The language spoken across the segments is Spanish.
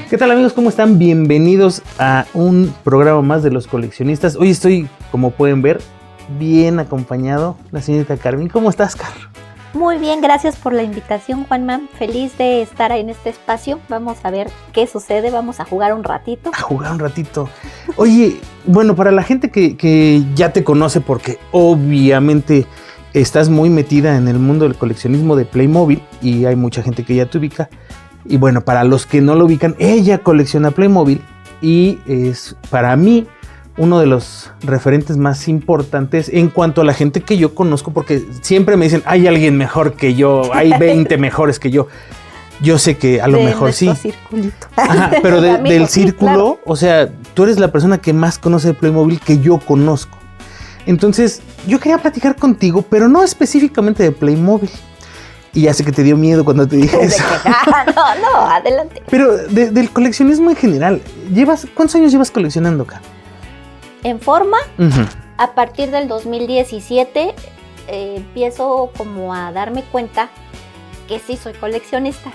¿Qué tal, amigos? ¿Cómo están? Bienvenidos a un programa más de Los Coleccionistas. Hoy estoy, como pueden ver, bien acompañado. La señorita Carmen. ¿Cómo estás, Car? Muy bien, gracias por la invitación, Juanma. Feliz de estar en este espacio. Vamos a ver qué sucede. Vamos a jugar un ratito. A jugar un ratito. Oye, bueno, para la gente que ya te conoce, porque obviamente estás muy metida en el mundo del coleccionismo de Playmobil y hay mucha gente que ya te ubica. Y bueno, para los que no lo ubican, ella colecciona Playmobil y es para mí uno de los referentes más importantes en cuanto a la gente que yo conozco, porque siempre me dicen, hay alguien mejor que yo, hay 20 mejores que yo. Yo sé que a lo mejor sí. Circulito. Ajá, pero del círculo, claro. O sea, tú eres la persona que más conoce de Playmobil que yo conozco. Entonces, yo quería platicar contigo, pero no específicamente de Playmobil. Y ya sé que te dio miedo cuando te dije eso. No, adelante. Pero del coleccionismo en general, ¿cuántos años llevas coleccionando, Car? En forma, a partir del 2017 empiezo como a darme cuenta que sí soy coleccionista.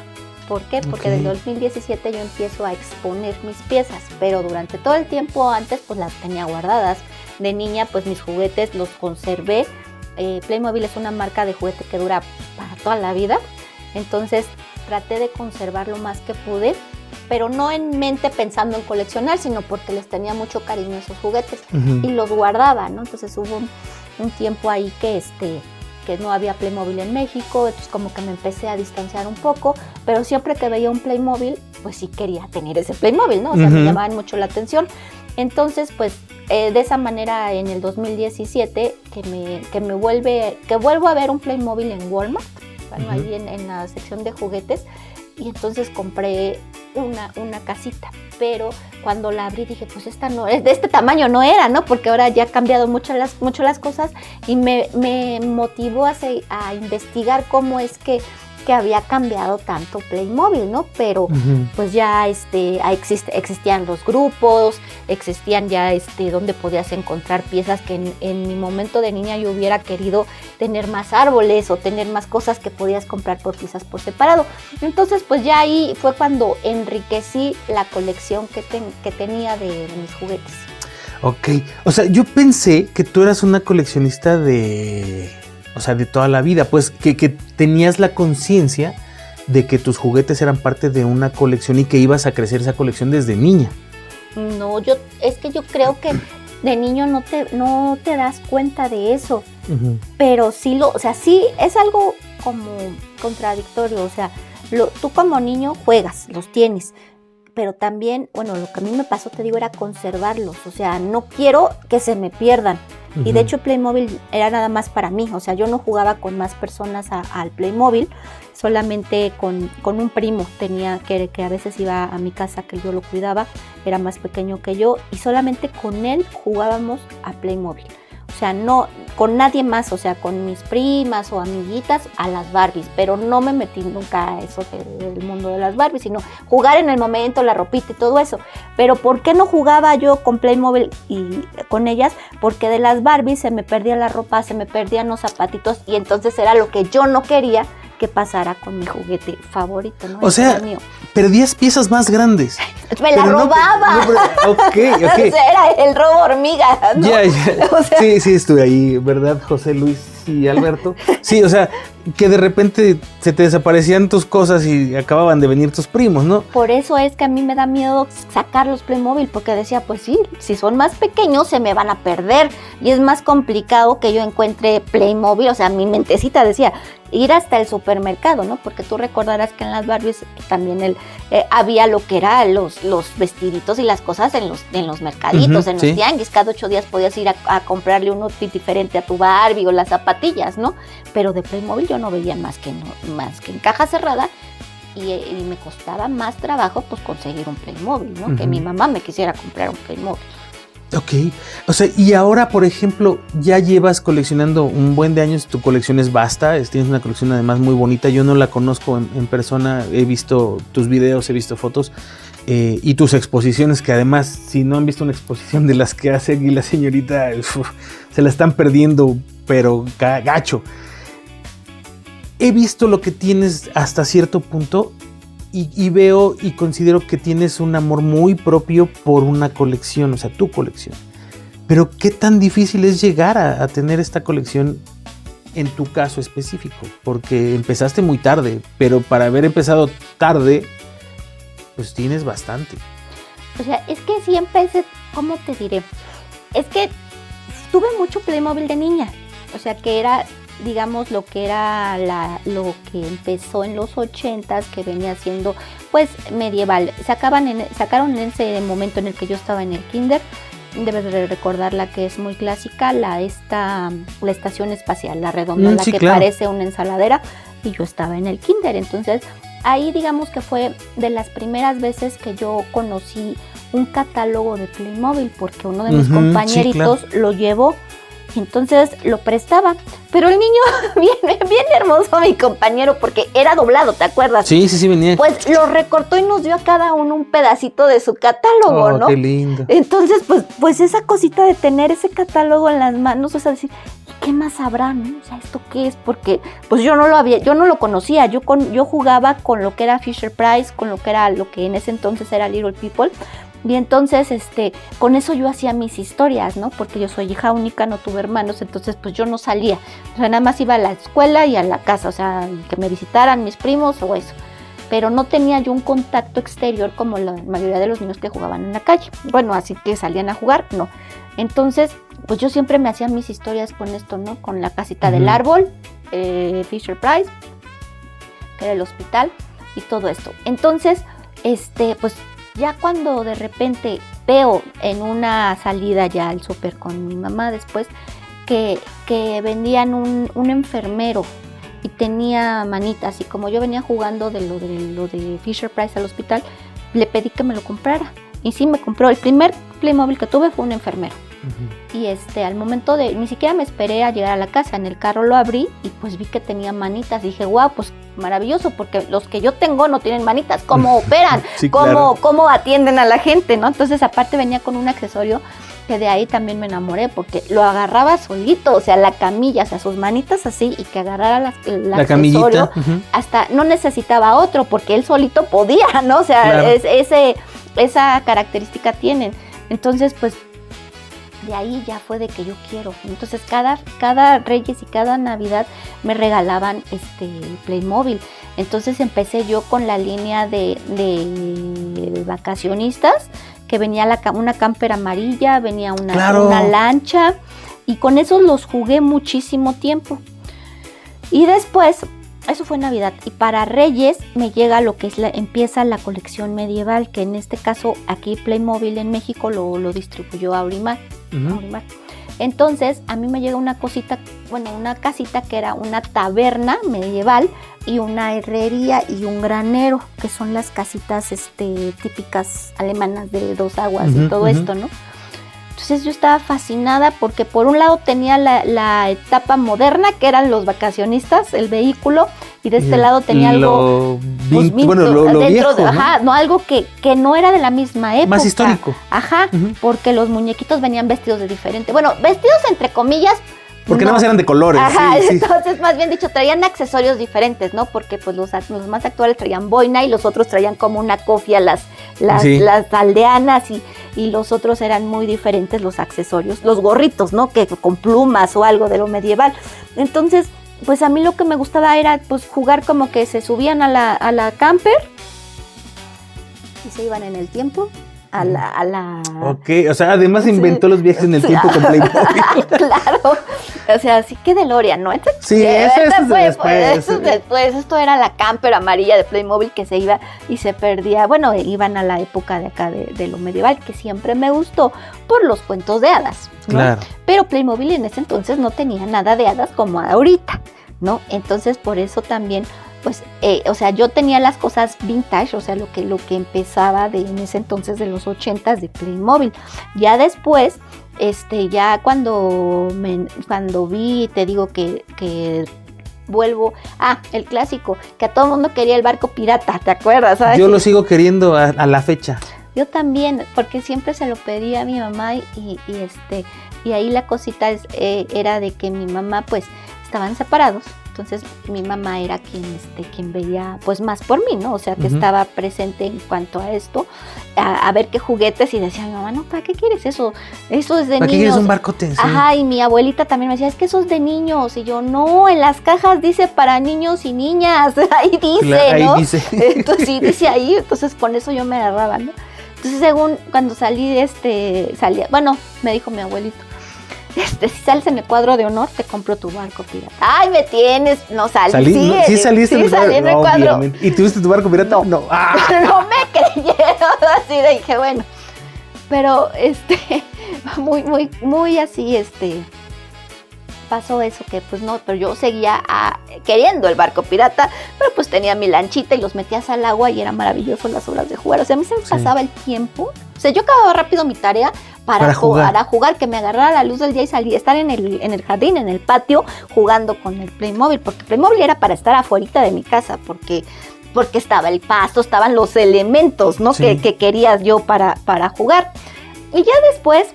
¿Por qué? Porque del 2017 yo empiezo a exponer mis piezas, pero durante todo el tiempo antes pues las tenía guardadas. De niña pues mis juguetes los conservé. Playmobil es una marca de juguete que dura para toda la vida, entonces traté de conservar lo más que pude, pero no en mente pensando en coleccionar, sino porque les tenía mucho cariño a esos juguetes y los guardaba, ¿no? Entonces hubo un tiempo ahí que no había Playmobil en México, entonces como que me empecé a distanciar un poco, pero siempre que veía un Playmobil, pues sí quería tener ese Playmobil, ¿no? O sea, me llamaban mucho la atención. Entonces, pues, de esa manera en el 2017 que vuelvo a ver un Playmobil en Walmart, bueno, ahí en la sección de juguetes, y entonces compré una casita, pero cuando la abrí dije, pues esta no es de este tamaño, no era, ¿no? Porque ahora ya han cambiado mucho las cosas y me motivó a investigar cómo es que había cambiado tanto Playmobil, ¿no? Pero pues ya existían los grupos, existían ya donde podías encontrar piezas que en mi momento de niña yo hubiera querido tener más árboles o tener más cosas que podías comprar por piezas por separado. Entonces pues ya ahí fue cuando enriquecí la colección que tenía de mis juguetes. Ok, o sea, yo pensé que tú eras una coleccionista de toda la vida, pues que tenías la conciencia de que tus juguetes eran parte de una colección y que ibas a crecer esa colección desde niña. No, yo creo que de niño no te das cuenta de eso, pero sí sí es algo como contradictorio, o sea, tú como niño juegas, los tienes, pero también, bueno, lo que a mí me pasó, te digo, era conservarlos, o sea, no quiero que se me pierdan. Y de hecho Playmobil era nada más para mí, o sea, yo no jugaba con más personas al Playmobil, solamente con un primo tenía que a veces iba a mi casa, que yo lo cuidaba, era más pequeño que yo, y solamente con él jugábamos a Playmobil. O sea, no con nadie más, o sea, con mis primas o amiguitas a las Barbies, pero no me metí nunca a eso del mundo de las Barbies, sino jugar en el momento, la ropita y todo eso. Pero ¿por qué no jugaba yo con Playmobil y con ellas? Porque de las Barbies se me perdía la ropa, se me perdían los zapatitos y entonces era lo que yo no quería que pasara con mi juguete favorito, ¿no? O sea, perdías piezas más grandes. Me la robaba. Ok. O sea, era el robo hormiga, ¿no? Ya. O sea, sí, estuve ahí, ¿verdad, José Luis y Alberto? Sí, o sea, que de repente se te desaparecían tus cosas y acababan de venir tus primos, ¿no? Por eso es que a mí me da miedo sacar los Playmobil, porque decía, pues sí, si son más pequeños se me van a perder y es más complicado que yo encuentre Playmobil, o sea, mi mentecita decía, ir hasta el supermercado, ¿no? Porque tú recordarás que en las Barbies también había lo que era los vestiditos y las cosas en los mercaditos, en los tianguis. Cada 8 días podías ir a comprarle un outfit diferente a tu Barbie o las zapatillas, ¿no? Pero de Playmobil yo no veía más que en caja cerrada y me costaba más trabajo pues conseguir un Playmobil, ¿no? Que mi mamá me quisiera comprar un Playmobil. Ok, o sea, y ahora, por ejemplo, ya llevas coleccionando un buen de años, tu colección es vasta, tienes una colección además muy bonita, yo no la conozco en persona, he visto tus videos, he visto fotos y tus exposiciones, que además, si no han visto una exposición de las que hace aquí la señorita, se la están perdiendo, pero gacho. He visto lo que tienes hasta cierto punto y veo y considero que tienes un amor muy propio por una colección, o sea, tu colección. Pero ¿qué tan difícil es llegar a tener esta colección en tu caso específico? Porque empezaste muy tarde, pero para haber empezado tarde, pues tienes bastante. O sea, es que sí empecé, ¿cómo te diré? Es que tuve mucho Playmobil de niña, o sea, que era, digamos, lo que era lo que empezó en los 80s, que venía siendo, pues, medieval. Sacaron en ese momento en el que yo estaba en el kinder, debes de recordar la que es muy clásica, la estación espacial, la redonda, la que claro, parece una ensaladera, y yo estaba en el kinder. Entonces, ahí digamos que fue de las primeras veces que yo conocí un catálogo de Playmobil, porque uno de mis compañeritos lo llevó, y entonces lo prestaba. Pero el niño, bien hermoso mi compañero, porque era doblado, ¿te acuerdas? Sí, venía. Pues lo recortó y nos dio a cada uno un pedacito de su catálogo, ¿no? Qué lindo. Entonces, pues esa cosita de tener ese catálogo en las manos, o sea, decir, ¿y qué más habrá, no? O sea, ¿esto qué es? Porque pues yo no lo conocía, yo jugaba con lo que era Fisher Price, con lo que en ese entonces era Little People. Y entonces, con eso yo hacía mis historias, ¿no? Porque yo soy hija única, no tuve hermanos, entonces pues yo no salía. O sea, nada más iba a la escuela y a la casa, o sea, que me visitaran mis primos o eso. Pero no tenía yo un contacto exterior como la mayoría de los niños que jugaban en la calle. Bueno, así que salían a jugar, no. Entonces, pues yo siempre me hacía mis historias con esto, ¿no? Con la casita del árbol, Fisher Price, que era el hospital y todo esto. Entonces, pues ya cuando de repente veo en una salida ya al súper con mi mamá después que vendían un enfermero y tenía manitas, y como yo venía jugando de lo de Fisher Price al hospital, le pedí que me lo comprara, y sí me compró. El primer Playmobil que tuve fue un enfermero. Y al momento ni siquiera me esperé a llegar a la casa, en el carro lo abrí y pues vi que tenía manitas. Dije, wow, pues maravilloso, porque los que yo tengo no tienen manitas. ¿Cómo operan? Sí, ¿Cómo atienden a la gente, no? Entonces, aparte venía con un accesorio que de ahí también me enamoré, porque lo agarraba solito, o sea, la camilla, o sea, sus manitas así, y que agarrara el accesorio, hasta no necesitaba otro, porque él solito podía, ¿no? O sea, claro, esa característica tienen. Entonces, pues, de ahí ya fue de que yo quiero. Entonces cada Reyes y cada Navidad me regalaban Playmobil. Entonces empecé yo con la línea de vacacionistas, que venía una camper amarilla, venía una lancha, y con esos los jugué muchísimo tiempo. Y después, eso fue Navidad, y para Reyes me llega lo que empieza la colección medieval, que en este caso aquí Playmobil en México lo distribuyó Aurimar. Entonces a mí me llega una casita que era una taberna medieval y una herrería y un granero, que son las casitas típicas alemanas de dos aguas y todo esto, ¿no? Entonces yo estaba fascinada porque por un lado tenía la etapa moderna, que eran los vacacionistas, el vehículo, y de este lado tenía algo lo viejo, ¿no? Algo que no era de la misma época. Más histórico. Porque los muñequitos venían vestidos de diferente. Bueno, vestidos entre comillas. Porque nada más eran de colores. Entonces, más bien dicho, traían accesorios diferentes, ¿no? Porque pues los más actuales traían boina y los otros traían como una cofia, las aldeanas, y los otros eran muy diferentes los accesorios, los gorritos, ¿no? Que con plumas o algo de lo medieval. Entonces, pues a mí lo que me gustaba era pues jugar como que se subían a la camper y se iban en el tiempo a la... Ok, o sea, además inventó los viajes en el tiempo con Playmobil. Claro, o sea, sí que DeLorean, ¿no? Entonces, sí, eso es después. Esto era la camper amarilla de Playmobil que se iba y se perdía. Bueno, iban a la época de acá de lo medieval, que siempre me gustó por los cuentos de hadas, ¿no? Claro. Pero Playmobil en ese entonces no tenía nada de hadas como ahorita, ¿no? Entonces, por eso también... pues, o sea, yo tenía las cosas vintage, o sea, lo que empezaba en ese entonces de los 80s de Playmobil. Ya después, ya cuando vi, te digo que vuelvo, el clásico, que a todo el mundo quería el barco pirata, ¿te acuerdas? ¿Sabes? Yo lo sigo queriendo a la fecha. Yo también, porque siempre se lo pedía a mi mamá y ahí la cosita era de que mi mamá, pues, estaban separados. Entonces mi mamá era quien veía pues más por mí, ¿no? O sea, que estaba presente en cuanto a esto, a ver qué juguetes, y decía mi mamá, no, ¿para qué quieres eso? Eso es de niños. ¿Para qué quieres un barcote? Sí. Ajá, y mi abuelita también me decía, es que eso es de niños. Y yo, no, en las cajas dice para niños y niñas, ahí dice, claro, ¿no? Ahí dice. Entonces sí, dice ahí, entonces con eso yo me agarraba, ¿no? Entonces según cuando salí salía, bueno, me dijo mi abuelito, si sales en el cuadro de honor, te compro tu barco pirata. ¡Ay, me tienes! No salí. ¿Sí saliste sí, salí en el cuadro. ¿Y tuviste tu barco pirata? No. ¡Ah! No me creyeron. Así de dije, bueno. Pero, muy así, pasó eso que, pues no, pero yo seguía queriendo el barco pirata, pero pues tenía mi lanchita y los metías al agua y era maravilloso las horas de jugar. O sea, a mí se me pasaba el tiempo. O sea, yo acababa rápido mi tarea para jugar, que me agarrara la luz del día y salía, estar en el jardín, en el patio, jugando con el Playmobil, porque Playmobil era para estar afuera de mi casa, porque estaba el pasto, estaban los elementos, ¿no? Sí. que querías yo para jugar. Y ya después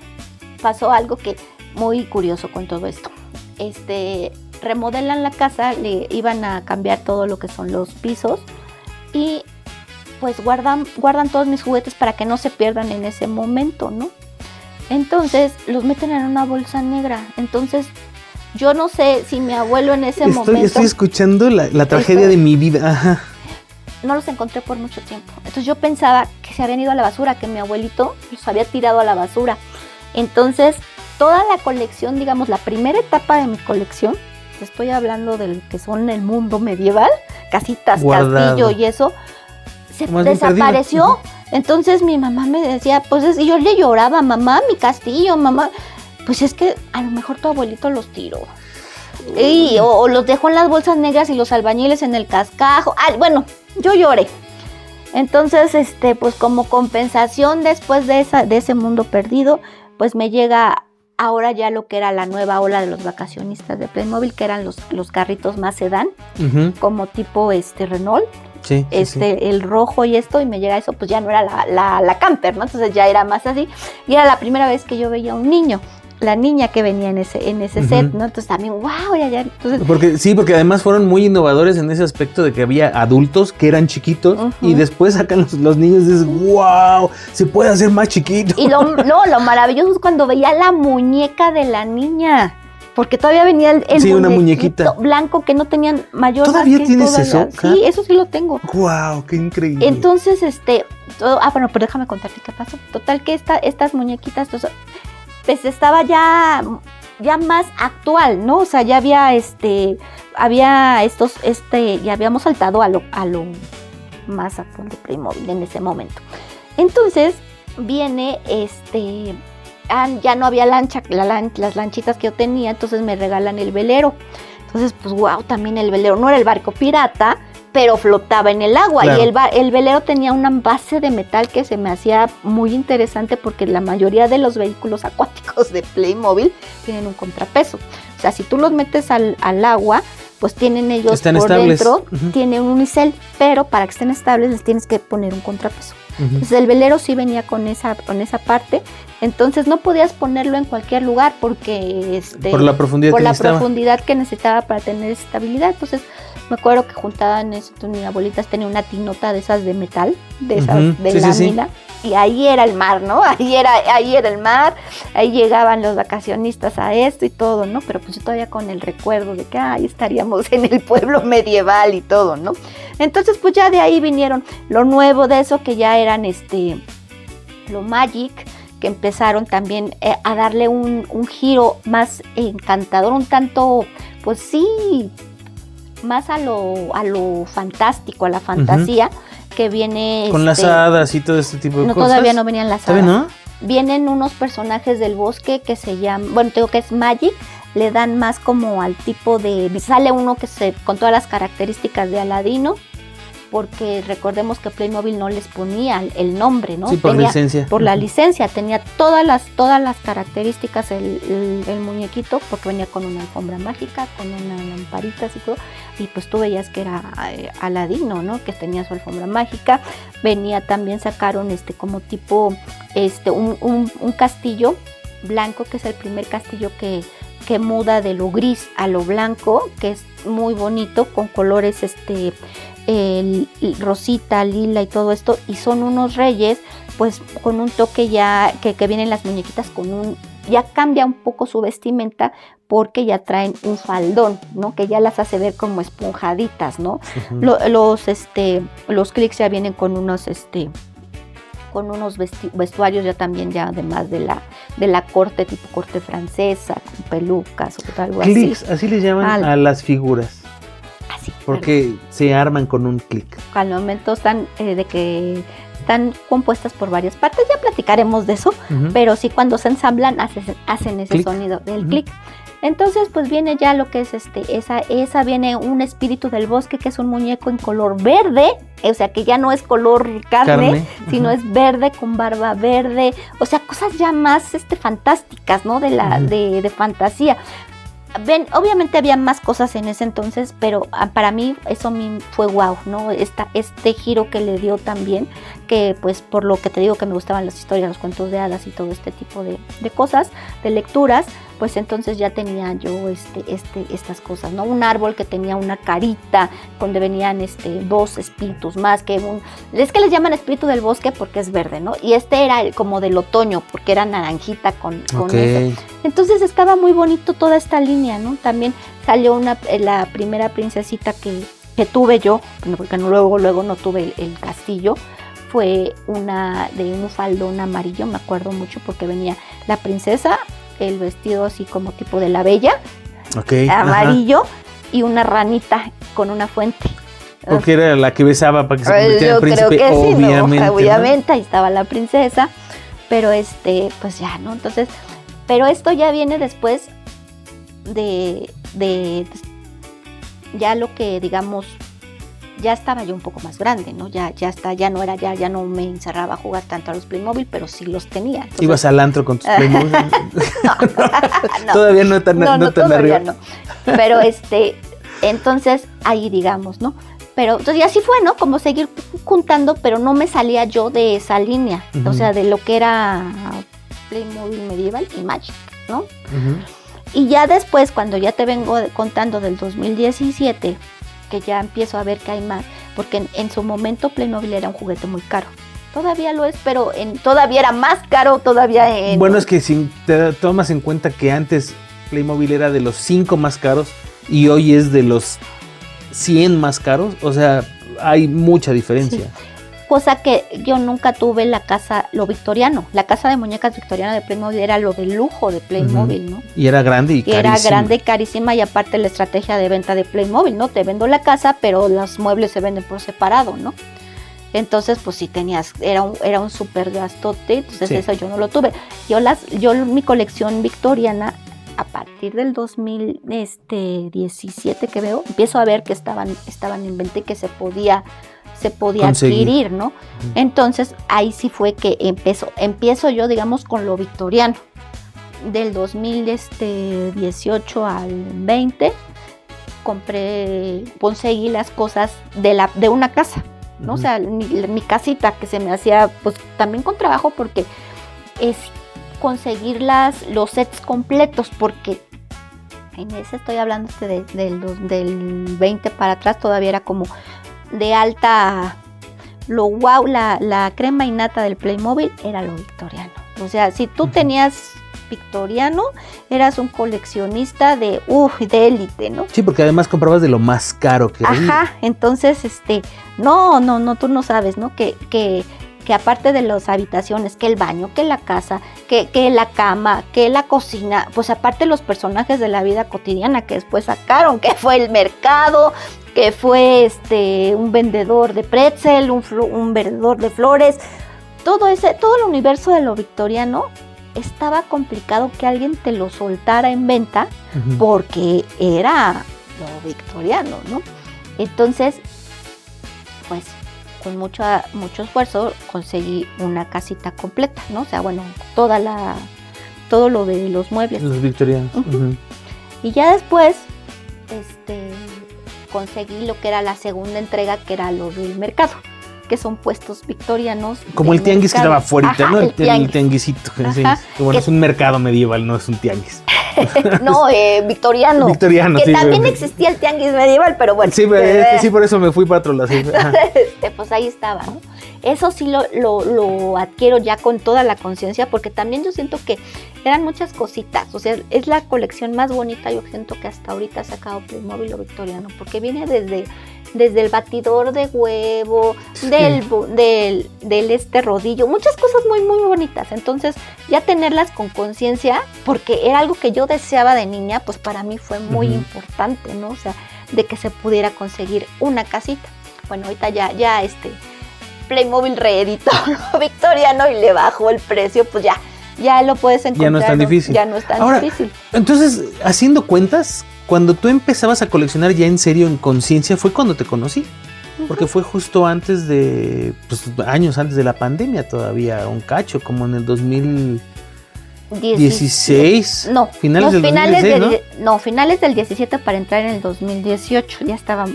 pasó algo que muy curioso con todo esto. Remodelan la casa, le iban a cambiar todo lo que son los pisos y pues guardan todos mis juguetes para que no se pierdan en ese momento, ¿no? Entonces los meten en una bolsa negra. Entonces yo no sé si mi abuelo en ese momento... Estoy escuchando la tragedia de mi vida. Ajá. No los encontré por mucho tiempo. Entonces yo pensaba que se habían ido a la basura, que mi abuelito los había tirado a la basura. Entonces toda la colección, digamos, la primera etapa de mi colección, te estoy hablando del que son el mundo medieval, casitas, castillo y eso, se desapareció. Entonces mi mamá me decía, pues, y yo le lloraba, mamá, mi castillo, mamá, pues es que a lo mejor tu abuelito los tiró. O los dejó en las bolsas negras y los albañiles en el cascajo. Bueno, yo lloré. Entonces, pues como compensación después de ese mundo perdido, pues me llega ahora ya lo que era la nueva ola de los vacacionistas de Playmobil, que eran los carritos más sedán, como tipo Renault. Sí, el rojo y esto, y me llega eso, pues ya no era la camper, ¿no? Entonces ya era más así, y era la primera vez que yo veía un niño, la niña que venía en ese set, ¿no? Entonces también, wow, ya. Entonces, porque además fueron muy innovadores en ese aspecto de que había adultos que eran chiquitos y después sacan los niños y dices, wow, se puede hacer más chiquito. Y lo maravilloso es cuando veía la muñeca de la niña. Porque todavía venía el una muñequita blanco que no tenían mayor. ¿Todavía tienes eso? Sí, eso sí lo tengo. ¡Guau! ¡Qué increíble! Entonces, bueno, pero déjame contarte qué pasó. Total que estas muñequitas, pues estaba ya más actual, ¿no? O sea, ya había ya habíamos saltado a lo más actual de Playmobil en ese momento. Entonces, viene ya no había lancha, las lanchitas que yo tenía, entonces me regalan el velero. Entonces, pues wow, también el velero no era el barco pirata, pero flotaba en el agua. Claro. Y el velero tenía una base de metal que se me hacía muy interesante porque la mayoría de los vehículos acuáticos de Playmobil tienen un contrapeso. O sea, si tú los metes al agua, pues tienen ellos están por estables. Dentro, tienen un unicel, pero para que estén estables les tienes que poner un contrapeso. Entonces el velero sí venía con esa parte, entonces no podías ponerlo en cualquier lugar porque por la profundidad que necesitaba para tener estabilidad. Entonces me acuerdo que juntaban mi abuelita tenía una tinota de esas de metal, de esas de lámina, y ahí era el mar, ¿no? Ahí era el mar, ahí llegaban los vacacionistas a esto y todo, ¿no? Pero pues yo todavía con el recuerdo de que ahí estaríamos en el pueblo medieval y todo, ¿no? Entonces pues ya de ahí vinieron lo nuevo de eso, que ya eran lo Magic, que empezaron también a darle un giro más encantador, un tanto, pues sí, más a lo fantástico, a la fantasía, que viene... Con las hadas y todo este tipo de cosas. Todavía no venían las hadas. ¿No? Vienen unos personajes del bosque que se llaman, bueno, tengo que es Magic, le dan más como al tipo de... Sale uno con todas las características de Aladino, porque recordemos que Playmobil no les ponía el nombre, ¿no? Sí, por licencia. Por la licencia, tenía todas las características el muñequito, porque venía con una alfombra mágica, con una lamparita y todo, y pues tú veías que era Aladino, ¿no? Que tenía su alfombra mágica. Venía también, sacaron como tipo, un castillo blanco, que es el primer castillo que muda de lo gris a lo blanco, que es muy bonito, con colores el rosita, lila y todo esto, y son unos reyes, pues con un toque ya, que vienen las muñequitas ya cambia un poco su vestimenta, porque ya traen un faldón, ¿no? Que ya las hace ver como esponjaditas, ¿no? Uh-huh. Los clics ya vienen con unos vestuarios ya también, ya además de la corte, tipo corte francesa, con pelucas o algo así. Clics, así les llaman a las figuras. Así. Porque claro, se arman con un clic. Al momento están compuestas por varias partes, ya platicaremos de eso, uh-huh. Pero sí, cuando se ensamblan hacen ese click. Sonido del uh-huh. Clic. Entonces pues viene ya lo que es esa viene un espíritu del bosque, que es un muñeco en color verde, o sea que ya no es color carne. Sino uh-huh. Es verde, con barba verde, o sea, cosas ya más fantásticas, ¿no? De fantasía. Obviamente había más cosas en ese entonces, pero para mí eso fue wow, ¿no? Este giro que le dio también, que pues por lo que te digo que me gustaban las historias, los cuentos de hadas y todo este tipo de cosas, de lecturas, pues entonces ya tenía yo estas cosas, ¿no? Un árbol que tenía una carita, donde venían dos espíritus más, es que les llaman espíritu del bosque porque es verde, ¿no? Y era como del otoño, porque era naranjita con okay. Eso. Entonces estaba muy bonito toda esta línea, ¿no? También salió la primera princesita que tuve yo, porque luego no tuve el castillo, fue una de un faldón amarillo, me acuerdo mucho, porque venía la princesa, el vestido así como tipo de la bella, okay. Amarillo, ajá. Y una ranita con una fuente. Porque era la que besaba para que se convirtiera en príncipe, creo que obviamente. Sí, obviamente, ahí estaba la princesa, pero pues ya, ¿no? Entonces, pero esto ya viene después de ya lo que, digamos, ya estaba yo un poco más grande, ¿no? Ya no me encerraba a jugar tanto a los Playmobil, pero sí los tenía. Entonces, ¿ibas al antro con tus Playmobil? No, todavía no tan arriba. No. Pero entonces ahí, digamos, ¿no? Pero entonces así fue, ¿no? Como seguir juntando, pero no me salía yo de esa línea, uh-huh. O sea, de lo que era Playmobil Medieval y Magic, ¿no? Uh-huh. Y ya después, cuando ya te vengo contando del 2017, que ya empiezo a ver que hay más, porque en su momento Playmobil era un juguete muy caro. Todavía lo es, pero todavía era más caro todavía. Bueno, es que si te tomas en cuenta que antes Playmobil era de los 5 más caros y hoy es de los 100 más caros, o sea, hay mucha diferencia. Sí. Cosa que yo nunca tuve la casa de muñecas victoriana de Playmobil, era lo de lujo de Playmobil, uh-huh. ¿no? Y era grande y carísima. Era grande y carísima, y aparte la estrategia de venta de Playmobil, ¿no? Te vendo la casa, pero los muebles se venden por separado, ¿no? Entonces, pues sí era un súper gastote, entonces sí. Eso yo no lo tuve. Yo mi colección victoriana, a partir del 2017 que veo, empiezo a ver que estaban en venta y que se podía adquirir, ¿no? Uh-huh. Entonces ahí sí fue que empiezo yo, digamos, con lo victoriano. Del 2018 al 20 conseguí las cosas de una casa, ¿no? Uh-huh. O sea, mi casita, que se me hacía pues también con trabajo, porque es conseguir los sets completos, porque en ese estoy hablando del 20 para atrás, todavía era como de alta, la crema innata del Playmobil era lo victoriano. O sea, si tú tenías victoriano, eras un coleccionista de élite, ¿no? Sí, porque además comprabas de lo más caro que había. Ajá, entonces, no, tú no sabes, ¿no? Que aparte de las habitaciones, que el baño, que la casa, que la cama, que la cocina, pues aparte los personajes de la vida cotidiana que después sacaron, que fue el mercado, que fue un vendedor de pretzel, un vendedor de flores, todo el universo de lo victoriano. Estaba complicado que alguien te lo soltara en venta, uh-huh. Porque era lo victoriano, ¿no? Entonces, pues con mucho esfuerzo conseguí una casita completa, ¿no? O sea, bueno, todo lo de los muebles. Los victorianos. Uh-huh. Uh-huh. Y ya después, conseguí lo que era la segunda entrega, que era lo del mercado, que son puestos victorianos. Como el tianguis mercado. Que estaba afuera, ¿no? El tianguisito. Bueno, es un mercado medieval, no es un tianguis. No, victoriano. Victoriano, que sí. También existía el tianguis medieval, pero bueno. Sí, sí, por eso me fui para otro lado. Sí. Pues ahí estaba, ¿no? Eso sí lo adquiero ya con toda la conciencia, porque también yo siento que eran muchas cositas. O sea, es la colección más bonita, yo siento que hasta ahorita ha sacado Playmobil o victoriano, porque viene desde el batidor de huevo, sí. del rodillo, muchas cosas muy, muy bonitas. Entonces, ya tenerlas con conciencia, porque era algo que yo deseaba de niña, pues para mí fue muy importante, ¿no? O sea, de que se pudiera conseguir una casita. Bueno, ahorita ya Playmobil reeditó, ¿no? Victoriano, y le bajó el precio, pues ya lo puedes encontrar. Ya no es tan difícil. Ya no es tan difícil. Entonces, haciendo cuentas, cuando tú empezabas a coleccionar ya en serio, en conciencia, fue cuando te conocí. Porque fue justo antes años antes de la pandemia todavía, un cacho, como en el 2016. No, finales del 2016, ¿no? Finales del 17 para entrar en el 2018, yo estaba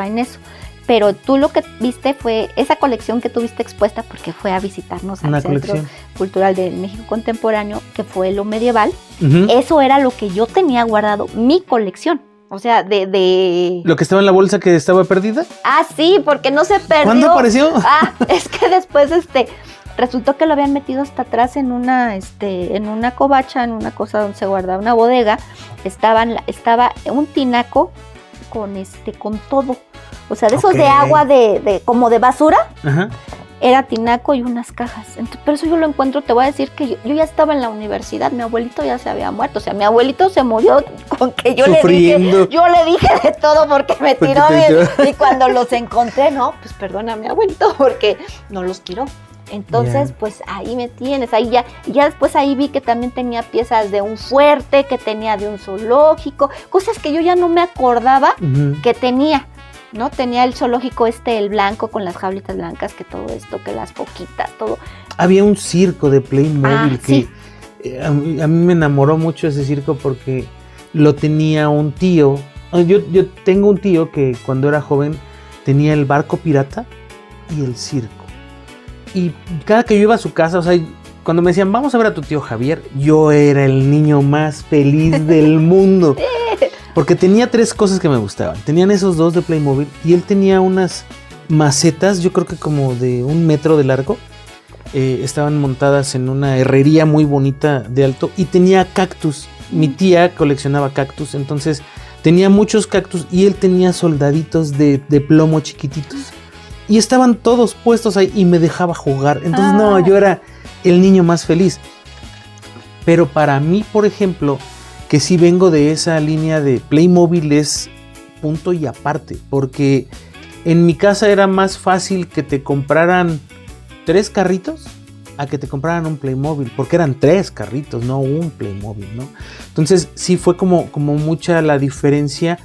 en eso. Pero tú lo que viste fue esa colección que tuviste expuesta, porque fue a visitarnos al Centro Cultural de México Contemporáneo, que fue lo medieval. Eso era lo que yo tenía guardado, mi colección. O sea, de... ¿Lo que estaba en la bolsa que estaba perdida? Ah, sí, porque no se perdió. ¿Cuándo apareció? Es que después resultó que lo habían metido hasta atrás en una covacha, en una cosa donde se guardaba una bodega. Estaba un tinaco con todo. O sea, de esos de agua como de basura. Ajá. Era tinaco y unas cajas. Entonces, pero eso yo lo encuentro, te voy a decir que yo ya estaba en la universidad, mi abuelito ya se había muerto. O sea, mi abuelito se murió con que yo le dije de todo porque me tiró bien. Y cuando los encontré, no, pues perdona a mi abuelito porque no los tiró. Entonces, pues ahí me tienes, ahí ya después ahí vi que también tenía piezas de un fuerte, que tenía de un zoológico, cosas que yo ya no me acordaba que tenía, ¿no? Tenía el zoológico el blanco con las jaulitas blancas, que todo esto, que las foquitas, todo. Había un circo de Playmobil que a mí me enamoró mucho ese circo porque lo tenía un tío. Yo tengo un tío que cuando era joven tenía el barco pirata y el circo. Y cada que yo iba a su casa, o sea, cuando me decían, vamos a ver a tu tío Javier, yo era el niño más feliz del mundo. Porque tenía 3 cosas que me gustaban. Tenían esos 2 de Playmobil y él tenía unas macetas, yo creo que como de 1 metro de largo. Estaban montadas en una herrería muy bonita de alto y tenía cactus. Mi tía coleccionaba cactus, entonces tenía muchos cactus y él tenía soldaditos de plomo chiquititos. Y estaban todos puestos ahí y me dejaba jugar. Entonces, no, yo era el niño más feliz. Pero para mí, por ejemplo, que sí vengo de esa línea de Playmobil es punto y aparte. Porque en mi casa era más fácil que te compraran 3 carritos a que te compraran un Playmobil. Porque eran 3 carritos, no un Playmobil, ¿no? Entonces, sí fue como mucha la diferencia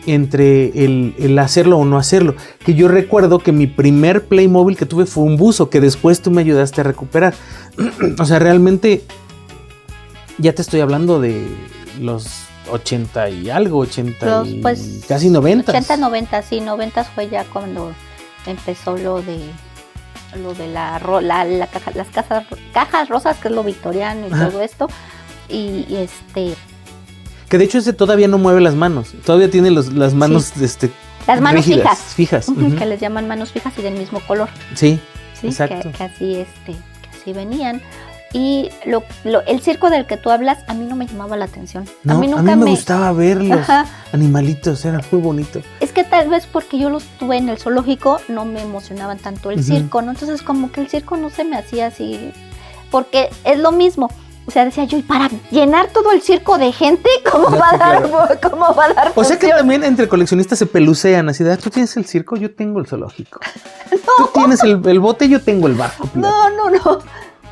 entre el hacerlo o no hacerlo. Que yo recuerdo que mi primer Playmobil que tuve fue un buzo que después tú me ayudaste a recuperar. O sea, realmente ya te estoy hablando de los 80 y algo, casi 90. 80, 90, sí, 90 fue ya cuando empezó lo de las cajas rosas, que es lo victoriano y todo esto. Y que de hecho ese todavía no mueve las manos, todavía tiene las manos las manos rígidas, fijas. Que les llaman manos fijas y del mismo color. Sí, exacto. Que así venían. Y el circo del que tú hablas a mí no me llamaba la atención. No, a mí me gustaba ver los animalitos, era muy bonito. Es que tal vez porque yo los tuve en el zoológico no me emocionaban tanto el circo, ¿no? Entonces como que el circo no se me hacía así, porque es lo mismo. O sea, decía yo, y para llenar todo el circo de gente, ¿cómo va a dar función? O sea que también entre coleccionistas se pelucean así de, tú tienes el circo, yo tengo el zoológico. No. Tú tienes el bote, yo tengo el barco.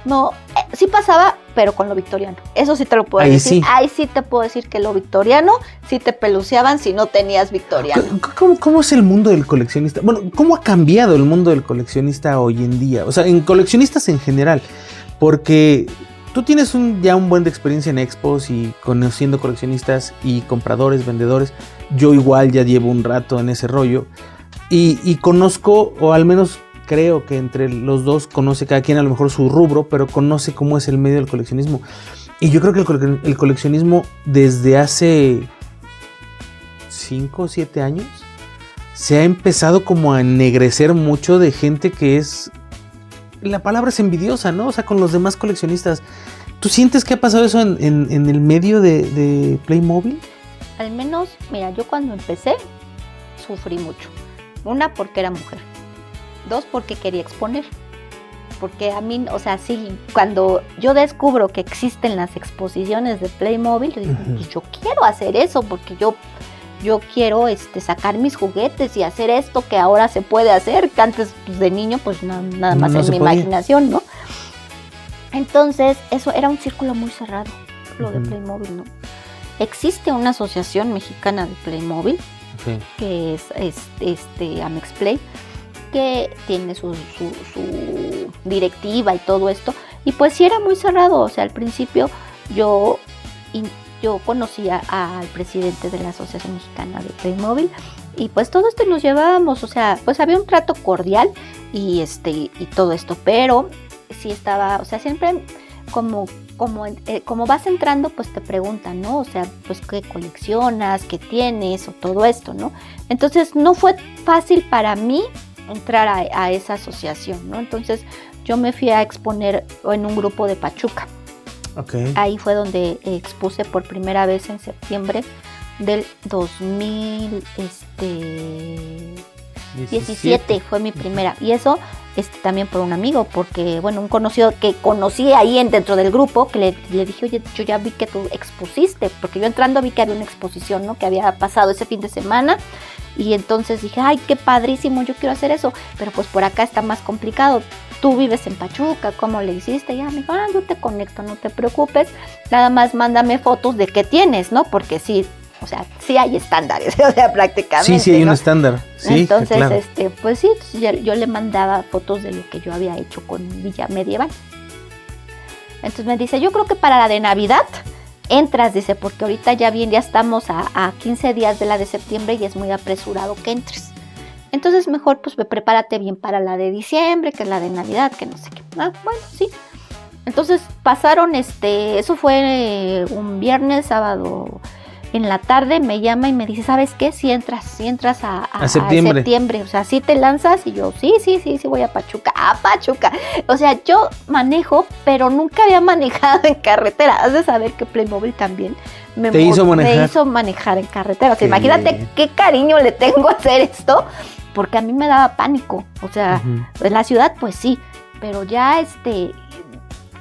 No, sí pasaba, pero con lo victoriano. Eso sí te lo puedo decir. Ahí sí te puedo decir que lo victoriano sí te peluceaban si no tenías victoriano. ¿Cómo es el mundo del coleccionista? Bueno, ¿cómo ha cambiado el mundo del coleccionista hoy en día? O sea, en coleccionistas en general, porque tú tienes ya un buen de experiencia en expos y conociendo coleccionistas y compradores, vendedores. Yo igual ya llevo un rato en ese rollo y conozco, o al menos creo que entre los dos conoce cada quien a lo mejor su rubro, pero conoce cómo es el medio del coleccionismo. Y yo creo que el coleccionismo desde hace 5 o 7 años se ha empezado como a ennegrecer mucho de gente que es, la palabra es envidiosa, ¿no? O sea, con los demás coleccionistas. ¿Tú sientes que ha pasado eso en el medio de Playmobil? Al menos, mira, yo cuando empecé sufrí mucho. 1, porque era mujer. 2, porque quería exponer. Porque a mí, o sea, sí, cuando yo descubro que existen las exposiciones de Playmobil, yo digo, pues yo quiero hacer eso, porque yo quiero sacar mis juguetes y hacer esto que ahora se puede hacer, que antes pues, de niño pues nada más en mi imaginación, ¿no? Entonces, eso era un círculo muy cerrado, lo de Playmobil, ¿no? Existe una asociación mexicana de Playmobil, que es Amex Play, que tiene su directiva y todo esto, y pues sí era muy cerrado. O sea, al principio yo conocía al presidente de la Asociación Mexicana de Playmobil, y pues todo esto nos llevábamos, o sea, pues había un trato cordial y todo esto, pero sí estaba, o sea, siempre como vas entrando, pues te preguntan, ¿no? O sea, pues qué coleccionas, qué tienes, o todo esto, ¿no? Entonces no fue fácil para mí entrar a esa asociación, ¿no? Entonces yo me fui a exponer en un grupo de Pachuca. Okay. Ahí fue donde expuse por primera vez en septiembre del 2017 fue mi primera, y eso también por un amigo, porque bueno, un conocido que conocí ahí dentro del grupo, que le dije, oye, yo ya vi que tú expusiste, porque yo entrando vi que había una exposición, ¿no? Que había pasado ese fin de semana, y entonces dije, ay, qué padrísimo, yo quiero hacer eso, pero pues por acá está más complicado. Tú vives en Pachuca, ¿cómo le hiciste? Ya me dijo, yo te conecto, no te preocupes, nada más mándame fotos de qué tienes, ¿no? Porque sí, o sea, sí hay estándares, o sea, prácticamente. Sí, hay ¿no? un estándar. Sí, entonces, claro. Pues sí, yo le mandaba fotos de lo que yo había hecho con Villa Medieval. Entonces me dice, yo creo que para la de Navidad entras, dice, porque ahorita ya estamos a 15 días de la de septiembre y es muy apresurado que entres. Entonces mejor pues prepárate bien para la de diciembre, que es la de Navidad, que no sé qué. Bueno, sí. Entonces pasaron, eso fue un viernes, sábado en la tarde, me llama y me dice, ¿sabes qué? Si entras a septiembre, o sea, ¿sí te lanzas? Y yo, sí, voy a Pachuca, O sea, yo manejo, pero nunca había manejado en carretera. Has de saber que Playmobil también me hizo manejar en carretera. O sea, imagínate qué cariño le tengo a hacer esto, porque a mí me daba pánico. O sea, en la ciudad, pues sí, pero ya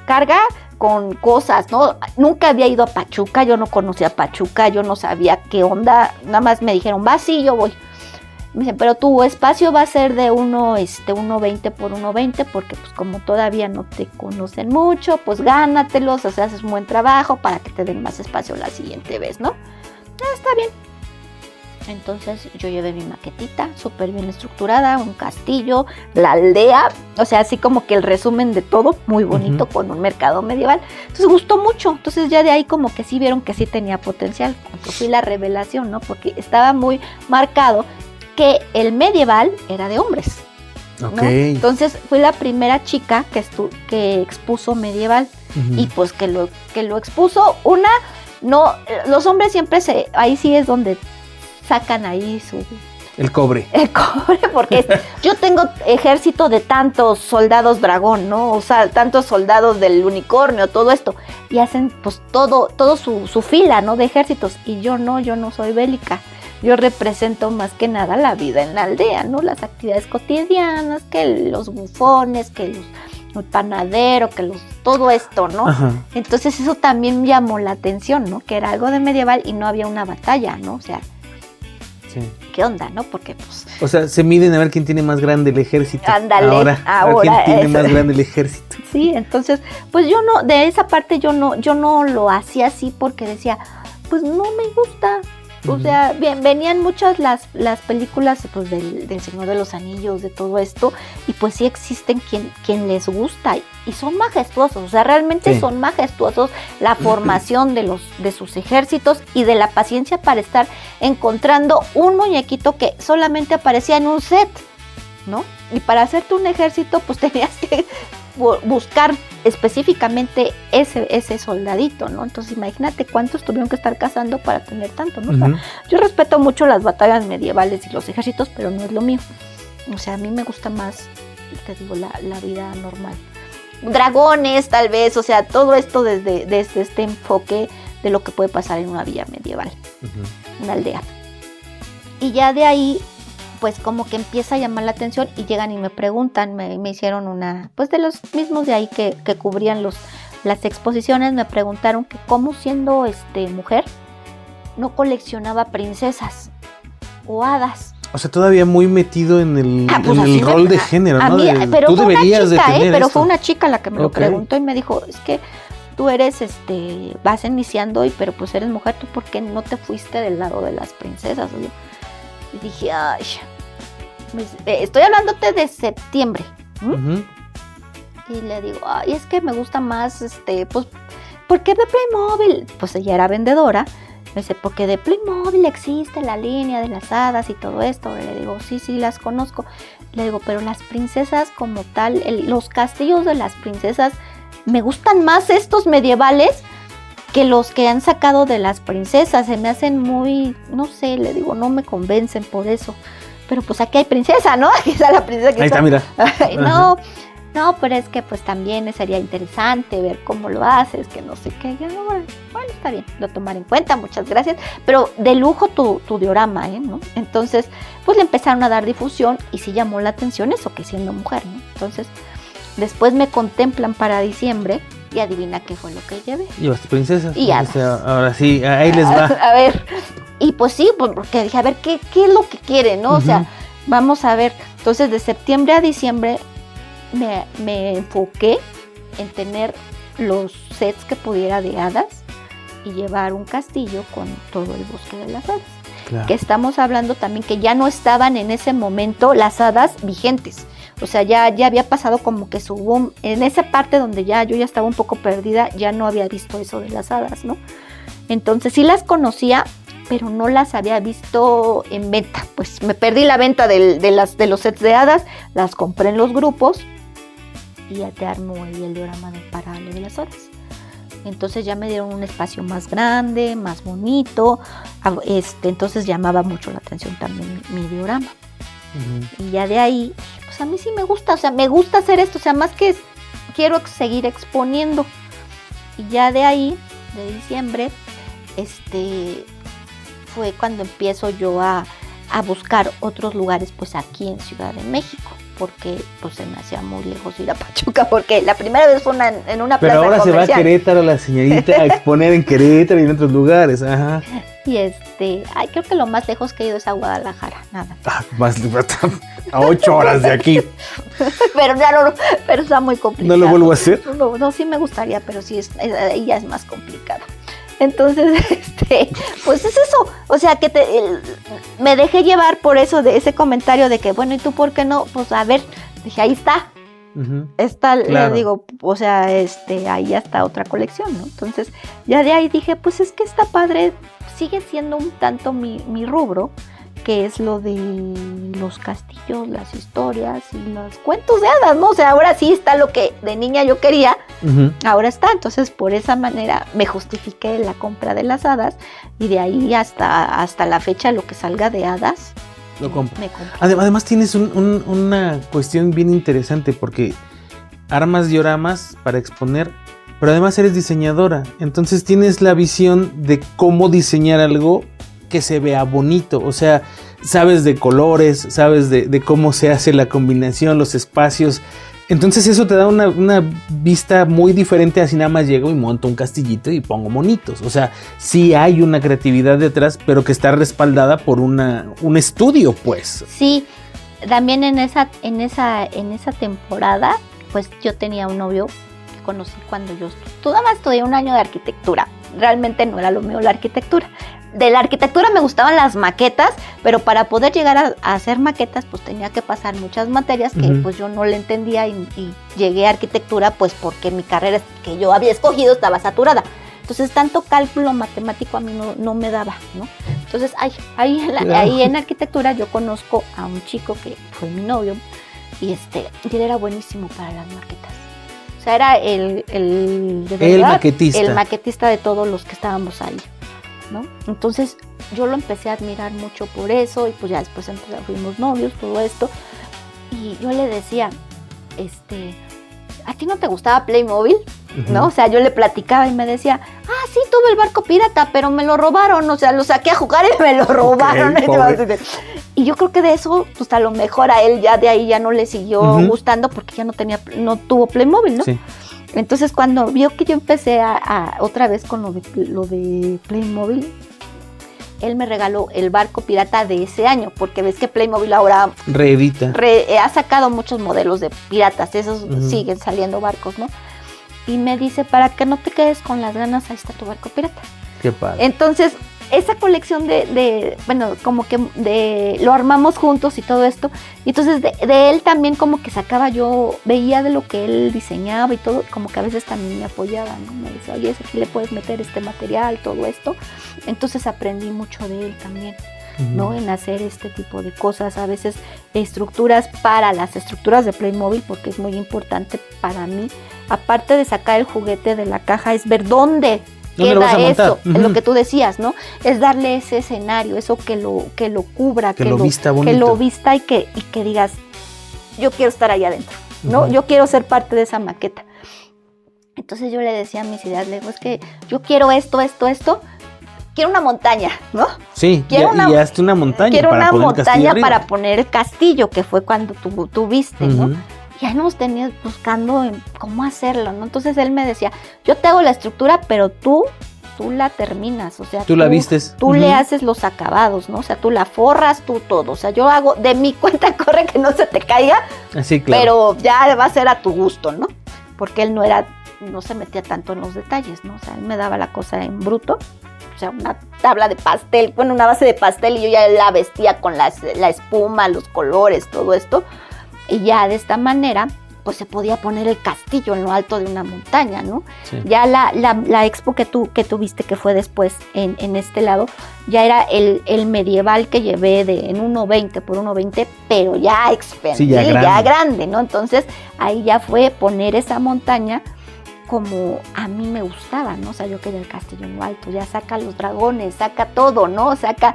carga con cosas, ¿no? Nunca había ido a Pachuca, yo no conocía Pachuca, yo no sabía qué onda, nada más me dijeron, va, sí, yo voy. Me dicen, pero tu espacio va a ser de 1.20 por 1.20, porque pues como todavía no te conocen mucho, pues gánatelos, o sea, haces un buen trabajo para que te den más espacio la siguiente vez, ¿no? Está bien. Entonces yo llevé mi maquetita súper bien estructurada, un castillo, la aldea, o sea, así como que el resumen de todo, muy bonito, con un mercado medieval. Entonces gustó mucho, entonces ya de ahí como que sí vieron que sí tenía potencial. Cuando fui la revelación, ¿no? Porque estaba muy marcado que el medieval era de hombres, ¿no? Okay. Entonces fui la primera chica que expuso medieval, y pues que lo expuso no, los hombres siempre ahí sí es donde sacan ahí el cobre, porque yo tengo ejército de tantos soldados dragón, ¿no? O sea, tantos soldados del unicornio, todo esto, y hacen pues todo su fila, ¿no? De ejércitos, y yo no soy bélica, yo represento más que nada la vida en la aldea, ¿no? Las actividades cotidianas, que los bufones, que el panadero, todo esto, ¿no? Ajá. Entonces eso también llamó la atención, ¿no? Que era algo de medieval y no había una batalla, ¿no? O sea, sí. ¿Qué onda, no? Porque pues... O sea, se miden a ver quién tiene más grande el ejército. Ándale, ahora quién tiene más grande el ejército. Sí, entonces, pues yo no, de esa parte yo no lo hacía así porque decía, pues no me gusta. O sea, venían muchas las películas pues del Señor de los Anillos, de todo esto, y pues sí existen quien les gusta, y son majestuosos, o sea, realmente son majestuosos la formación de sus ejércitos y de la paciencia para estar encontrando un muñequito que solamente aparecía en un set, ¿no? Y para hacerte un ejército, pues tenías que buscar específicamente ese soldadito, ¿no? Entonces imagínate cuántos tuvieron que estar cazando para tener tanto, ¿no? O sea, yo respeto mucho las batallas medievales y los ejércitos, pero no es lo mío. O sea, a mí me gusta más, te digo, la vida normal. Dragones, tal vez, o sea, todo esto desde este enfoque de lo que puede pasar en una villa medieval, una aldea. Y ya de ahí, pues como que empieza a llamar la atención y llegan y me preguntan, me hicieron una, pues de los mismos de ahí que cubrían las exposiciones, me preguntaron que cómo siendo mujer no coleccionaba princesas o hadas. O sea, todavía muy metido en el rol de género, ¿no? Pero tú deberías de tener pero esto. fue una chica la que me lo preguntó y me dijo, es que tú eres, vas iniciando, pero pues eres mujer, ¿tú por qué no te fuiste del lado de las princesas? Y dije, ay, estoy hablándote de septiembre. Y le digo, ay, es que me gusta más, pues, porque de Playmobil, pues ella era vendedora. Me dice, porque de Playmobil existe la línea de las hadas y todo esto. Le digo, sí, las conozco. Le digo, pero las princesas como tal, los castillos de las princesas, me gustan más estos medievales que los que han sacado de las princesas. Se me hacen muy, no sé, le digo, no me convencen por eso. Pero pues aquí hay princesa, ¿no? Aquí está la princesa que ahí está, mira. No, pero es que pues también sería interesante ver cómo lo haces, que no sé qué. Ya, bueno, está bien, lo tomaré en cuenta, muchas gracias. Pero de lujo tu diorama, ¿no? Entonces, pues le empezaron a dar difusión y sí llamó la atención eso, que siendo mujer, ¿no? Entonces, después me contemplan para diciembre y adivina qué fue lo que llevé. Llevaste princesas. Y ahora sí, ahí les va. A ver, y pues sí, porque dije, a ver, ¿qué es lo que quieren, no? O sea, vamos a ver. Entonces, de septiembre a diciembre me enfoqué en tener los sets que pudiera de hadas y llevar un castillo con todo el bosque de las hadas. Claro. Que estamos hablando también que ya no estaban en ese momento las hadas vigentes. O sea, ya había pasado como que su boom. En esa parte donde yo ya estaba un poco perdida, ya no había visto eso de las hadas, ¿no? Entonces sí las conocía, pero no las había visto en venta. Pues me perdí la venta de los sets de hadas, las compré en los grupos y ya te armo ahí el diorama para lo de las hadas. Entonces ya me dieron un espacio más grande, más bonito, entonces llamaba mucho la atención también mi diorama. Y ya de ahí, pues a mí sí me gusta, o sea, me gusta hacer esto, o sea, más que quiero seguir exponiendo. Y ya de ahí, de diciembre, fue cuando empiezo yo a buscar otros lugares, pues aquí en Ciudad de México, porque pues se me hacía muy lejos ir a Pachuca, porque la primera vez fue en una plaza comercial. Pero ahora se va a Querétaro la señorita a exponer en Querétaro y en otros lugares, ajá. Y creo que lo más lejos que he ido es a Guadalajara, nada. Más a 8 horas de aquí. Pero ya no, pero está muy complicado. ¿No lo vuelvo a hacer? No, sí me gustaría, pero sí ahí ya es más complicado. Entonces, pues es eso, o sea, que me dejé llevar por eso, de ese comentario de que, bueno, ¿y tú por qué no? Pues a ver, dije, ahí está, claro. Le digo, o sea, ahí ya está otra colección, ¿no? Entonces, ya de ahí dije, pues es que está padre, sigue siendo un tanto mi rubro, que es lo de los castillos, las historias y los cuentos de hadas, ¿no? O sea, ahora sí está lo que de niña yo quería, ahora está. Entonces, por esa manera me justifiqué la compra de las hadas y de ahí hasta la fecha lo que salga de hadas, lo compro. Además tienes una cuestión bien interesante porque armas dioramas para exponer, pero además eres diseñadora, entonces tienes la visión de cómo diseñar algo que se vea bonito, o sea, sabes de colores, sabes de cómo se hace la combinación, los espacios, entonces eso te da una vista muy diferente a si nada más llego y monto un castillito y pongo monitos, o sea, sí hay una creatividad detrás, pero que está respaldada por un estudio, pues. Sí, también en esa temporada, pues yo tenía un novio que conocí cuando yo estudié un año de arquitectura, realmente no era lo mío la arquitectura. De la arquitectura me gustaban las maquetas, pero para poder llegar a hacer maquetas pues tenía que pasar muchas materias que pues yo no le entendía y llegué a arquitectura pues porque mi carrera que yo había escogido estaba saturada. Entonces tanto cálculo matemático a mí no me daba, ¿no? Entonces ahí en arquitectura yo conozco a un chico que fue mi novio y él era buenísimo para las maquetas. O sea, era de verdad, el maquetista de todos los que estábamos ahí, ¿no? Entonces yo lo empecé a admirar mucho por eso, y pues ya después fuimos novios, todo esto, y yo le decía, ¿a ti no te gustaba Playmobil? ¿No? O sea, yo le platicaba y me decía, sí, tuve el barco pirata, pero me lo robaron, o sea, lo saqué a jugar y me lo robaron. Okay, y yo creo que de eso, pues a lo mejor a él ya de ahí ya no le siguió gustando, porque ya no tuvo Playmobil, ¿no? Sí. Entonces cuando vio que yo empecé a otra vez con lo de Playmobil, él me regaló el barco pirata de ese año, porque ves que Playmobil ahora reedita. Ha sacado muchos modelos de piratas, esos siguen saliendo barcos, ¿no? Y me dice, para que no te quedes con las ganas, ahí está tu barco pirata. Qué padre. Entonces, esa colección como que lo armamos juntos y todo esto. Y entonces de él también como que sacaba, yo veía de lo que él diseñaba y todo, como que a veces también me apoyaba, ¿no? Me decía, oye, aquí le puedes meter este material, todo esto. Entonces aprendí mucho de él también, ¿no? En hacer este tipo de cosas, a veces estructuras para las estructuras de Playmobil, porque es muy importante para mí, aparte de sacar el juguete de la caja, es ver dónde queda eso, lo que tú decías, ¿no? Es darle ese escenario, eso que lo cubra, que lo vista y que digas, yo quiero estar allá adentro, ¿no? Yo quiero ser parte de esa maqueta. Entonces yo le decía a mis ideas, le digo, es que yo quiero esto, quiero una montaña, ¿no? Sí, y hazte una montaña. Quiero una montaña para poner el castillo, que fue cuando tú viste, ¿no? Ya nos tenías buscando cómo hacerlo, ¿no? Entonces él me decía, yo te hago la estructura, pero tú la terminas, o sea, tú la vistes. Tú le haces los acabados, ¿no? O sea, tú la forras, tú todo. O sea, yo hago de mi cuenta corre que no se te caiga, así, claro. Pero ya va a ser a tu gusto, ¿no? Porque él no se metía tanto en los detalles, ¿no? O sea, él me daba la cosa en bruto. O sea, una tabla de pastel, una base de pastel, y yo ya la vestía con la espuma, los colores, todo esto. Y ya de esta manera, pues se podía poner el castillo en lo alto de una montaña, ¿no? Sí. Ya la expo que tuviste, que fue después en este lado, ya era el medieval que llevé en 1.20 por 1.20, pero ya expendido, sí, ya grande, ¿no? Entonces ahí ya fue poner esa montaña como a mí me gustaba, ¿no? O sea, yo quería el castillo en lo alto, ya saca los dragones, saca todo, ¿no? Saca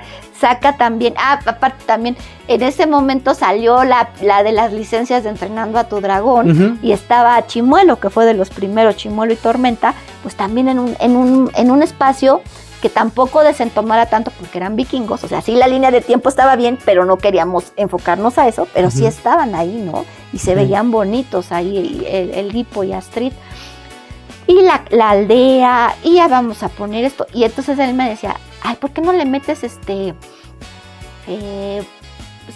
también, aparte también, en ese momento salió la de las licencias de Entrenando a tu Dragón, y estaba Chimuelo, que fue de los primeros, Chimuelo y Tormenta, pues también en un espacio que tampoco desentomara tanto porque eran vikingos, o sea, sí la línea de tiempo estaba bien, pero no queríamos enfocarnos a eso, pero sí estaban ahí, ¿no? Y se veían bonitos ahí, el Hippo y Astrid. Y la aldea, y ya vamos a poner esto. Y entonces él me decía, ¿por qué no le metes pues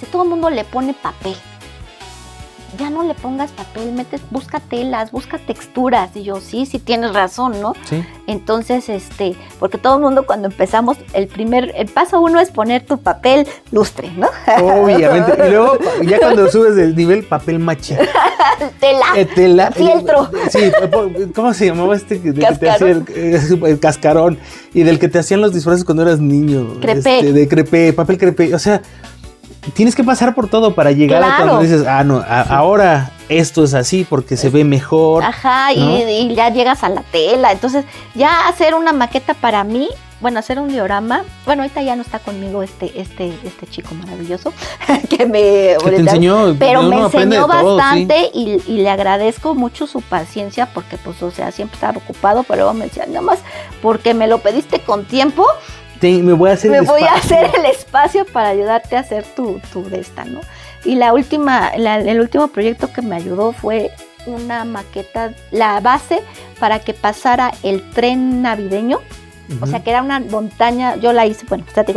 todo el mundo le pone papel? Ya no le pongas papel, busca telas, busca texturas. Y yo, sí tienes razón, ¿no? Sí. Entonces, porque todo el mundo cuando empezamos, el paso 1 es poner tu papel lustre, ¿no? Obviamente. Y luego, ya cuando subes del nivel, papel maché. Tela. Fieltro. Sí, ¿cómo se llamaba que te hacía el cascarón? Y del que te hacían los disfraces cuando eras niño. Crepé. De crepé, papel crepé. O sea, tienes que pasar por todo para llegar a cuando dices, ahora esto es así porque se ve mejor. Ajá, ¿no? y ya llegas a la tela. Entonces, ya hacer una maqueta para mí, hacer un diorama. Ahorita ya no está conmigo este chico maravilloso que me enseñó, pero me enseñó bastante, sí. y le agradezco mucho su paciencia porque, pues, o sea, siempre estaba ocupado, pero luego me decía, nada más porque me lo pediste con tiempo. Me voy a hacer el espacio para ayudarte a hacer tu de esta, ¿no? Y el último proyecto que me ayudó fue una maqueta, la base para que pasara el tren navideño. O sea, que era una montaña, yo la hice,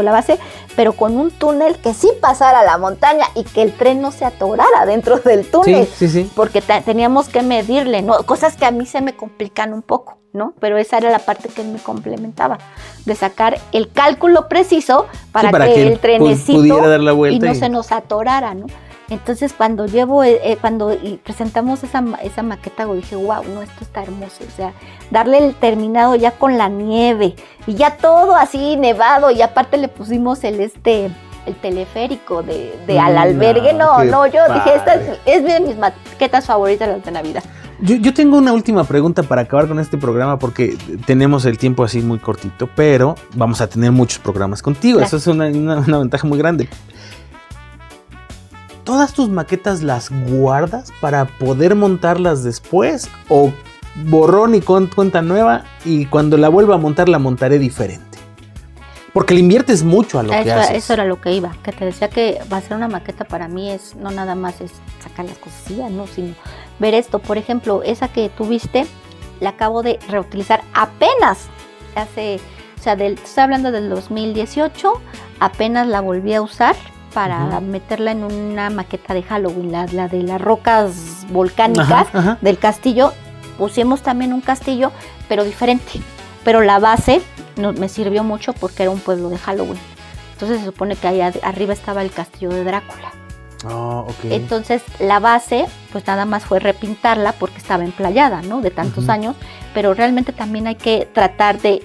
la base, pero con un túnel que sí pasara la montaña y que el tren no se atorara dentro del túnel. Sí. Porque teníamos que medirle, ¿no? Cosas que a mí se me complican un poco, ¿no? Pero esa era la parte que él me complementaba, de sacar el cálculo preciso para que el trenecito pudiera dar la vuelta y no se nos atorara, ¿no? Entonces cuando presentamos esa maqueta, dije, wow, no, esto está hermoso. O sea, darle el terminado ya con la nieve y ya todo así nevado, y aparte le pusimos el teleférico al albergue. Yo dije, esta es de mis maquetas favoritas, las de Navidad. Yo tengo una última pregunta para acabar con este programa porque tenemos el tiempo así muy cortito, pero vamos a tener muchos programas contigo. Claro. Eso es una ventaja muy grande. ¿Todas tus maquetas las guardas para poder montarlas después? ¿O borrón y cuenta nueva y cuando la vuelva a montar la montaré diferente? Porque le inviertes mucho a lo que haces. Eso era lo que iba, que te decía que va a ser una maqueta para mí es no nada más es sacar las cosas ya, no, sino ver esto. Por ejemplo, esa que tuviste, la acabo de reutilizar apenas hace, o sea, estoy hablando del 2018, apenas la volví a usar para meterla en una maqueta de Halloween, la de las rocas volcánicas del castillo. Pusimos también un castillo, pero diferente. Pero la base me sirvió mucho porque era un pueblo de Halloween. Entonces se supone que ahí arriba estaba el castillo de Drácula. Oh, ok. Entonces la base, pues nada más fue repintarla porque estaba emplayada, ¿no? De tantos años. Pero realmente también hay que tratar de,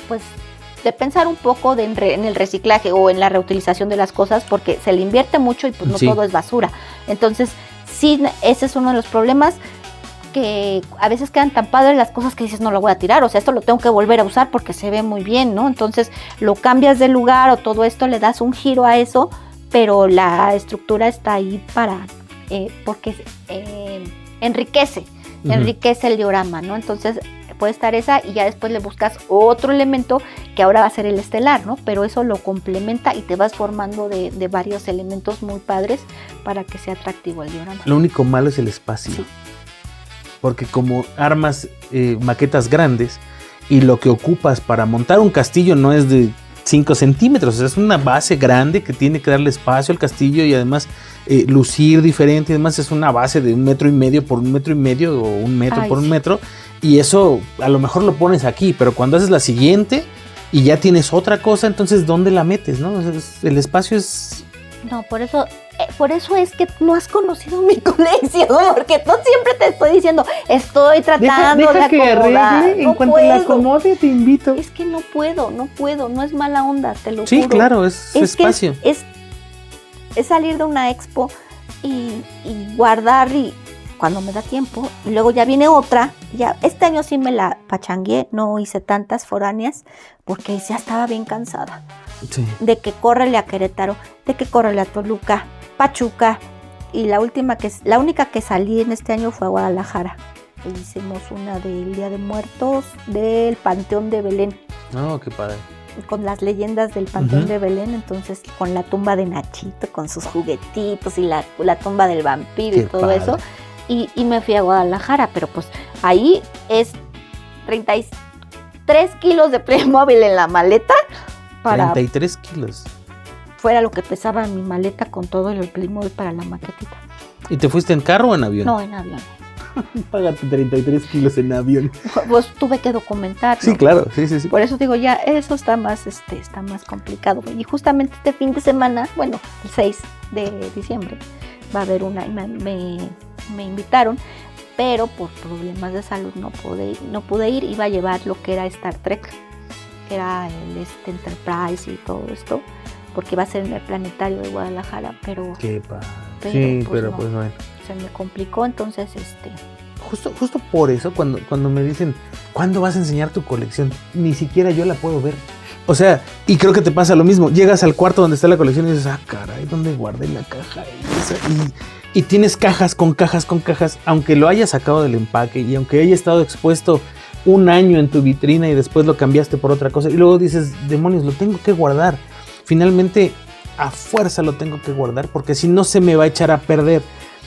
pues, de pensar un poco en el reciclaje o en la reutilización de las cosas porque se le invierte mucho y pues no todo es basura. Entonces, sí, ese es uno de los problemas, que a veces quedan tan padres las cosas que dices no lo voy a tirar, o sea, esto lo tengo que volver a usar porque se ve muy bien, ¿no? Entonces lo cambias de lugar o todo esto, le das un giro a eso, pero la estructura está ahí porque enriquece el diorama, ¿no? Entonces puede estar esa y ya después le buscas otro elemento que ahora va a ser el estelar, ¿no? Pero eso lo complementa y te vas formando de varios elementos muy padres para que sea atractivo el diorama. Lo único malo es el espacio. Sí. Porque como armas maquetas grandes y lo que ocupas para montar un castillo no es de 5 centímetros, o sea, es una base grande que tiene que darle espacio al castillo y además lucir diferente, y además es una base de 1,5 metros por 1,5 metros o 1 metro por 1 metro, y eso a lo mejor lo pones aquí, pero cuando haces la siguiente y ya tienes otra cosa, entonces ¿dónde la metes? ¿No? El espacio es... No, por eso es que no has conocido mi colección, porque tú siempre te estoy diciendo, estoy tratando de acomodar. Que arregle, en cuanto la acomode te invito. Es que no puedo, no es mala onda, te lo juro. Sí, claro, es espacio. Es salir de una expo y guardar y cuando me da tiempo, y luego ya viene otra, ya este año sí me la pachangué, no hice tantas foráneas, porque ya estaba bien cansada. Sí. De que córrele a Querétaro, de que córrele a Toluca, Pachuca, y la única que salí en este año fue a Guadalajara. Hicimos una del Día de Muertos del Panteón de Belén. Oh, qué padre. Con las leyendas del Panteón de Belén, entonces con la tumba de Nachito, con sus juguetitos y la tumba del vampiro, qué y todo padre. Eso. Y me fui a Guadalajara, pero pues ahí es 33 kilos de Playmobil en la maleta. 33 kilos. Fuera lo que pesaba mi maleta con todo el Playmobil para la maquetita. ¿Y te fuiste en carro o en avión? No, en avión. Págate 33 kilos en avión. Pues tuve que documentar, ¿no? Sí, claro, sí. Por eso digo, ya eso está más complicado. Y justamente este fin de semana, bueno, el 6 de diciembre, va a haber una, y me invitaron, pero por problemas de salud no pude ir. Iba a llevar lo que era Star Trek, que era el Enterprise y todo esto, porque iba a ser en el planetario de Guadalajara, pero... Qué padre. Sí, pero pues bueno. Se me complicó, entonces Justo por eso, cuando me dicen, ¿cuándo vas a enseñar tu colección? Ni siquiera yo la puedo ver. O sea, y creo que te pasa lo mismo. Llegas al cuarto donde está la colección y dices, caray, ¿dónde guardé la caja? Y tienes cajas con cajas con cajas, aunque lo hayas sacado del empaque y aunque haya estado expuesto 1 año en tu vitrina y después lo cambiaste por otra cosa. Y luego dices, demonios, lo tengo que guardar. Finalmente, a fuerza lo tengo que guardar porque si no se me va a echar a perder.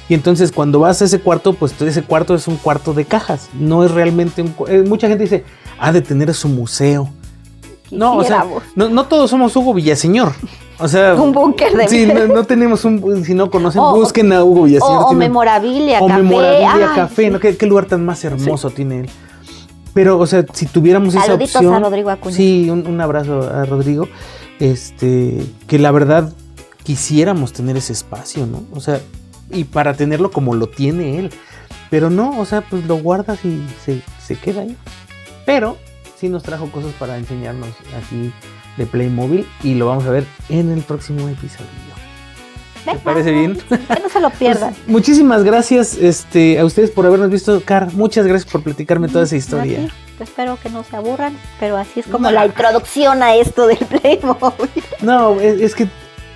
Y entonces cuando vas a ese cuarto, pues ese cuarto es un cuarto de cajas. No es realmente mucha gente dice, ha de tener su museo. No, o sea, no todos somos Hugo Villaseñor. O sea, un búnker de... Sí, no tenemos si no conocen, busquen a Hugo Villaseñor. O Memorabilia Café. O Memorabilia Café, ¿no? ¿Qué lugar tan más hermoso tiene él? Pero, o sea, si tuviéramos saluditos esa opción... a Rodrigo Acuña. Sí, un abrazo a Rodrigo. Que la verdad quisiéramos tener ese espacio, ¿no? O sea, y para tenerlo como lo tiene él. Pero no, o sea, pues lo guardas y se queda ahí. Pero sí nos trajo cosas para enseñarnos aquí de Playmobil y lo vamos a ver en el próximo episodio. ¿Te parece bien? Que no se lo pierdan. Pues, muchísimas gracias a ustedes por habernos visto. Car, muchas gracias por platicarme toda esa historia. Espero que no se aburran, pero así es como la introducción a esto del Playmobil. No, es que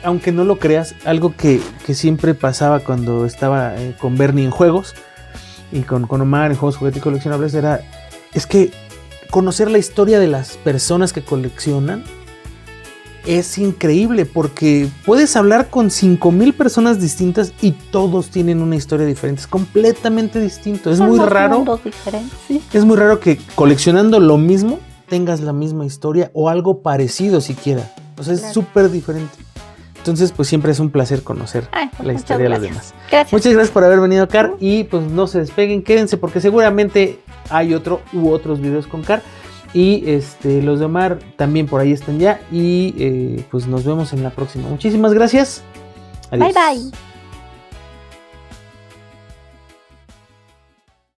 aunque no lo creas, algo que siempre pasaba cuando estaba con Bernie en juegos y con Omar en juegos juguetes y coleccionables es que conocer la historia de las personas que coleccionan es increíble, porque puedes hablar con 5,000 personas distintas y todos tienen una historia diferente, es completamente distinto. Es muy raro. ¿Sí? Es muy raro que coleccionando lo mismo tengas la misma historia o algo parecido siquiera. O sea, es súper diferente. Entonces, pues siempre es un placer conocer la historia de los demás. Gracias. Muchas gracias por haber venido, Car, y pues no se despeguen, quédense porque seguramente hay otros videos con Car. Y los de Omar también por ahí están ya. Y pues nos vemos en la próxima. Muchísimas gracias. Adiós. Bye bye.